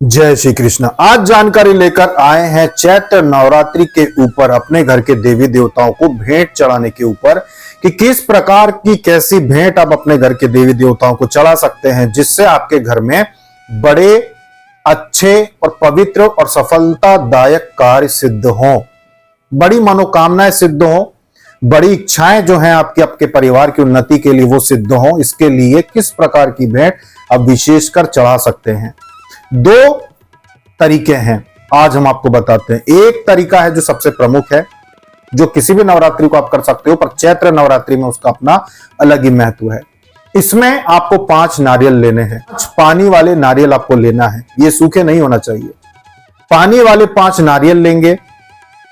जय श्री कृष्ण। आज जानकारी लेकर आए हैं चैत्र नवरात्रि के ऊपर अपने घर के देवी देवताओं को भेंट चढ़ाने के ऊपर कि किस प्रकार की कैसी भेंट आप अपने घर के देवी देवताओं को चढ़ा सकते हैं जिससे आपके घर में बड़े अच्छे और पवित्र और सफलतादायक कार्य सिद्ध हों, बड़ी मनोकामनाएं सिद्ध हों, बड़ी इच्छाएं जो हैं आपके परिवार की उन्नति के लिए वो सिद्ध हों। इसके लिए किस प्रकार की भेंट आप विशेषकर चढ़ा सकते हैं। दो तरीके हैं, आज हम आपको बताते हैं। एक तरीका है जो सबसे प्रमुख है, जो किसी भी नवरात्रि को आप कर सकते हो, पर चैत्र नवरात्रि में उसका अपना अलग ही महत्व है। इसमें आपको 5 नारियल लेने हैं। 5 पानी वाले नारियल आपको लेना है, ये सूखे नहीं होना चाहिए। पानी वाले 5 नारियल लेंगे।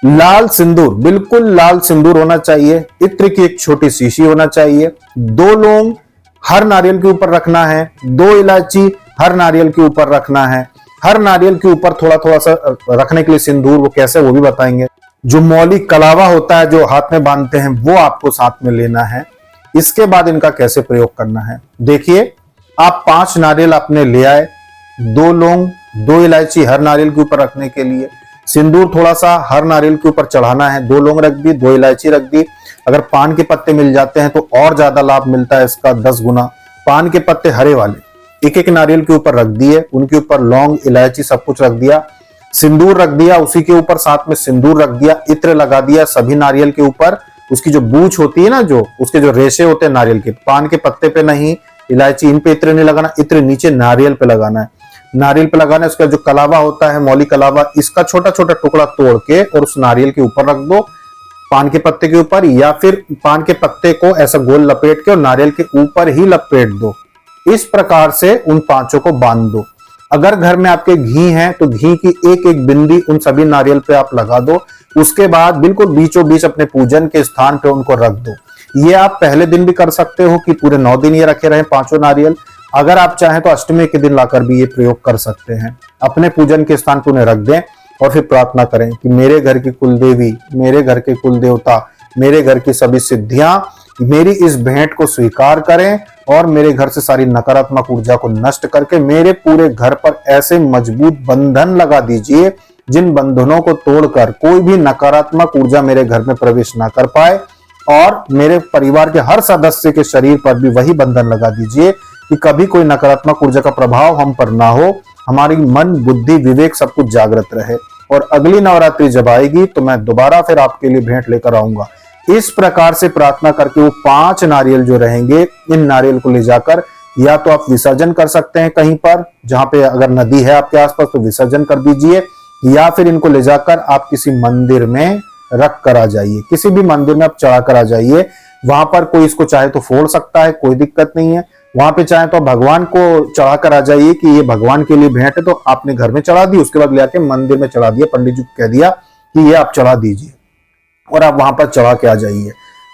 लाल सिंदूर, बिल्कुल लाल सिंदूर होना चाहिए। इत्र की एक छोटी शीशी होना चाहिए। 2 लौंग हर नारियल के ऊपर रखना है। 2 इलायची हर नारियल के ऊपर रखना है। हर नारियल के ऊपर थोड़ा थोड़ा सा रखने के लिए सिंदूर, वो कैसे वो भी बताएंगे। जो मौली कलावा होता है जो हाथ में बांधते हैं वो आपको साथ में लेना है। इसके बाद इनका कैसे प्रयोग करना है देखिए। आप 5 नारियल आपने ले आए, 2 लौंग 2 इलायची हर नारियल के ऊपर रखने के लिए, सिंदूर थोड़ा सा हर नारियल के ऊपर चढ़ाना है। 2 लौंग रख दी, 2 इलायची रख दी। अगर पान के पत्ते मिल जाते हैं तो और ज्यादा लाभ मिलता है इसका 10 गुना। पान के पत्ते हरे वाले एक एक नारियल के ऊपर रख दिए, उनके ऊपर लौंग इलायची सब कुछ रख दिया। सिंदूर रख दिया, उसी के ऊपर साथ में सिंदूर रख दिया। इत्र लगा दिया सभी नारियल के ऊपर। उसकी जो बूछ होती है ना, जो उसके जो रेशे होते हैं नारियल के, पान के पत्ते पे नहीं, इलायची इन पे इत्र नहीं लगाना, इत्र नीचे नारियल पे लगाना है। नारियल पे लगाना है। उसका जो कलावा होता है, मौली कलावा, इसका छोटा छोटा टुकड़ा तोड़ के और उस नारियल के ऊपर रख दो, पान के पत्ते के ऊपर, या फिर पान के पत्ते को ऐसा गोल लपेट के और नारियल के ऊपर ही लपेट दो। इस प्रकार से उन 5 को बांध दो। अगर घर में आपके घी है तो घी की एक एक बिंदी उन सभी नारियल पे आप लगा दो। उसके बाद बिल्कुल बीचों बीच अपने पूजन के स्थान पे उनको रख दो। ये आप पहले दिन भी कर सकते हो कि पूरे 9 दिन ये रखे रहे 5 नारियल। अगर आप चाहें तो अष्टमी के दिन लाकर भी ये प्रयोग कर सकते हैं। अपने पूजन के स्थान पर उन्हें रख दें और फिर प्रार्थना करें कि मेरे घर की कुलदेवी, मेरे घर के कुल देवता, मेरे घर की सभी सिद्धियां मेरी इस भेंट को स्वीकार करें और मेरे घर से सारी नकारात्मक ऊर्जा को नष्ट करके मेरे पूरे घर पर ऐसे मजबूत बंधन लगा दीजिए जिन बंधनों को तोड़कर कोई भी नकारात्मक ऊर्जा मेरे घर में प्रवेश ना कर पाए, और मेरे परिवार के हर सदस्य के शरीर पर भी वही बंधन लगा दीजिए कि कभी कोई नकारात्मक ऊर्जा का प्रभाव हम पर ना हो। हमारी मन, बुद्धि, विवेक सब कुछ जागृत रहे। और अगली नवरात्रि जब आएगी तो मैं दोबारा फिर आपके लिए भेंट लेकर आऊंगा। इस प्रकार से प्रार्थना करके वो 5 नारियल जो रहेंगे, इन नारियल को ले जाकर या तो आप विसर्जन कर सकते हैं कहीं पर, जहां पे अगर नदी है आपके आसपास तो विसर्जन कर दीजिए, या फिर इनको ले जाकर आप किसी मंदिर में रख कर आ जाइए। किसी भी मंदिर में आप चढ़ा कर आ जाइए। वहां पर कोई इसको चाहे तो फोड़ सकता है, कोई दिक्कत नहीं है। वहां पे चाहे तो भगवान को चढ़ा कर आ जाइए कि ये भगवान के लिए भेंट है, तो आपने घर में चढ़ा दी, उसके बाद ले आके मंदिर में चढ़ा दिया, पंडित जी को कह दिया कि ये आप चढ़ा दीजिए और आप वहां पर चढ़ा के आ जाइए।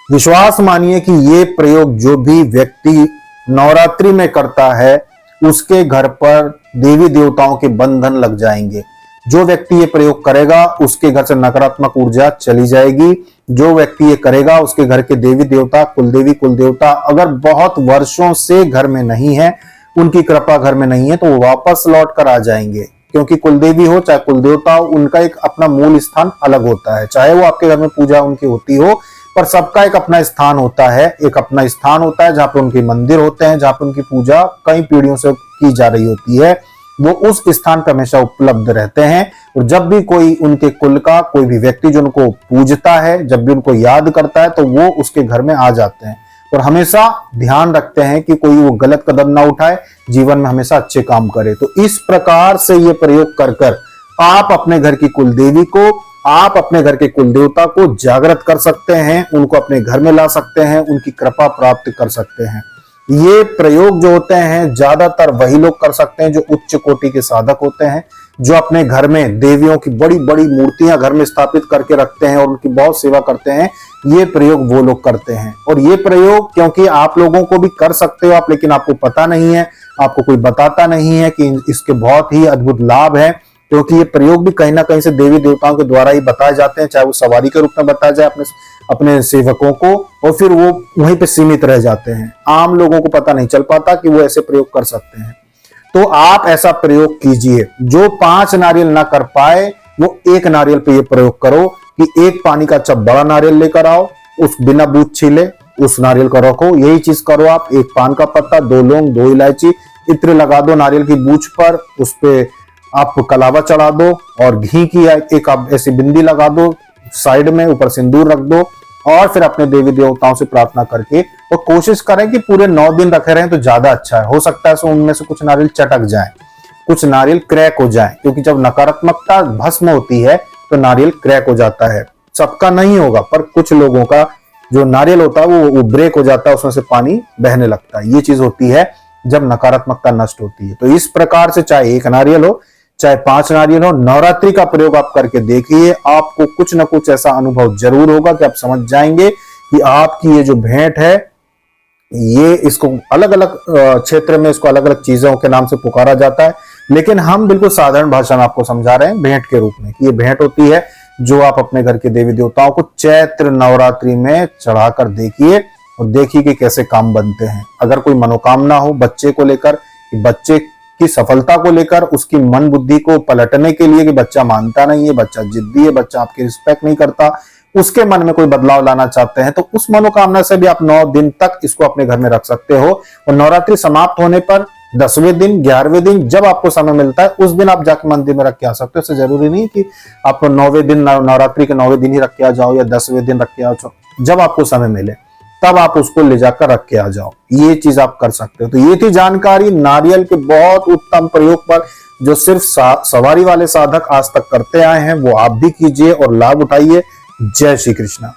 विश्वास मानिए कि ये प्रयोग जो भी व्यक्ति नवरात्रि में करता है उसके घर पर देवी देवताओं के बंधन लग जाएंगे। जो व्यक्ति ये प्रयोग करेगा उसके घर से नकारात्मक ऊर्जा चली जाएगी। जो व्यक्ति ये करेगा उसके घर के देवी देवता, कुलदेवी कुलदेवता अगर बहुत वर्षों से घर में नहीं है, उनकी कृपा घर में नहीं है, तो वो वापस लौट कर आ जाएंगे। क्योंकि कुलदेवी हो चाहे कुलदेवता हो, उनका एक अपना मूल स्थान अलग होता है। चाहे वो आपके घर में पूजा उनकी होती हो, पर सबका एक अपना स्थान होता है। एक अपना स्थान होता है जहां पे उनके मंदिर होते हैं, जहां पे उनकी पूजा कई पीढ़ियों से की जा रही होती है। वो उस स्थान पर हमेशा उपलब्ध रहते हैं। और जब भी कोई उनके कुल का कोई भी व्यक्ति जो उनको पूजता है, जब भी उनको याद करता है, तो वो उसके घर में आ जाते हैं। और हमेशा ध्यान रखते हैं कि कोई वो गलत कदम ना उठाए, जीवन में हमेशा अच्छे काम करे। तो इस प्रकार से ये प्रयोग कर कर आप अपने घर की कुलदेवी को, आप अपने घर के कुलदेवता को जागृत कर सकते हैं, उनको अपने घर में ला सकते हैं, उनकी कृपा प्राप्त कर सकते हैं। ये प्रयोग जो होते हैं ज्यादातर वही लोग कर सकते हैं जो उच्च कोटि के साधक होते हैं, जो अपने घर में देवियों की बड़ी बड़ी मूर्तियां घर में स्थापित करके रखते हैं और उनकी बहुत सेवा करते हैं। ये प्रयोग वो लोग करते हैं। और ये प्रयोग क्योंकि आप लोगों को भी कर सकते हो आप, लेकिन आपको पता नहीं है, आपको कोई बताता नहीं है कि इसके बहुत ही अद्भुत लाभ है, क्योंकि ये प्रयोग भी कहीं ना कहीं से देवी देवताओं के द्वारा ही बताए जाते हैं, चाहे वो सवारी के रूप में बताया जाए अपने अपने सेवकों को, और फिर वो वहीं पे सीमित रह जाते हैं। आम लोगों को पता नहीं चल पाता कि वो ऐसे प्रयोग कर सकते हैं। तो आप ऐसा प्रयोग कीजिए। जो 5 नारियल ना कर पाए वो 1 नारियल पे ये प्रयोग करो कि 1 पानी का चप बड़ा नारियल लेकर आओ, उस बिना बूझ छीले उस नारियल को रखो। यही चीज करो आप। 1 पान का पत्ता, 2 लौंग, 2 इलायची, इत्र लगा दो नारियल की बूझ पर, उस पे आप कलावा चढ़ा दो और घी की एक आप ऐसी बिंदी लगा दो साइड में, ऊपर सिंदूर रख दो, और फिर अपने देवी देवताओं से प्रार्थना करके और कोशिश करें कि पूरे 9 दिन रखे रहें तो ज्यादा अच्छा है। हो सकता है उनमें से कुछ नारियल चटक जाए, कुछ नारियल क्रैक हो जाए, क्योंकि जब नकारात्मकता भस्म होती है तो नारियल क्रैक हो जाता है। सबका नहीं होगा, पर कुछ लोगों का जो नारियल होता है वो ब्रेक हो जाता है, उसमें से पानी बहने लगता है। ये चीज होती है जब नकारात्मकता नष्ट होती है। तो इस प्रकार से चाहे 1 नारियल हो चाहे 5 नारियल हो, नवरात्रि का प्रयोग आप करके देखिए। आपको कुछ ना कुछ ऐसा अनुभव जरूर होगा कि आप समझ जाएंगे कि आपकी ये जो भेंट है, ये इसको अलग अलग क्षेत्र में इसको अलग अलग चीजों के नाम से पुकारा जाता है, लेकिन हम बिल्कुल साधारण भाषा में आपको समझा रहे हैं भेंट के रूप में कि ये भेंट होती है जो आप अपने घर के देवी देवताओं को चैत्र नवरात्रि में चढ़ाकर देखिए और देखिए कि कैसे काम बनते हैं। अगर कोई मनोकामना हो बच्चे को लेकर, बच्चे की सफलता को लेकर, उसकी मन बुद्धि को पलटने के लिए कि बच्चा मानता नहीं है, बच्चा जिद्दी है, बच्चा आपकी रिस्पेक्ट नहीं करता, उसके मन में कोई बदलाव लाना चाहते हैं, तो उस मनोकामना से भी आप 9 दिन तक इसको अपने घर में रख सकते हो। और नवरात्रि समाप्त होने पर 10वें दिन, 11वें दिन, जब आपको समय मिलता है उस दिन आप जाके मंदिर में रख के आ सकते हो। इससे जरूरी नहीं कि आप 9वें दिन, नवरात्रि के 9वें दिन ही रख के आ जाओ या 10वें दिन रख के आ जाओ। जब आपको समय मिले तब आप उसको ले जाकर रख के आ जाओ। ये चीज आप कर सकते हो। तो ये थी जानकारी नारियल के बहुत उत्तम प्रयोग पर, जो सिर्फ सवारी वाले साधक आज तक करते आए हैं। वो आप भी कीजिए और लाभ उठाइए। जय श्री कृष्णा।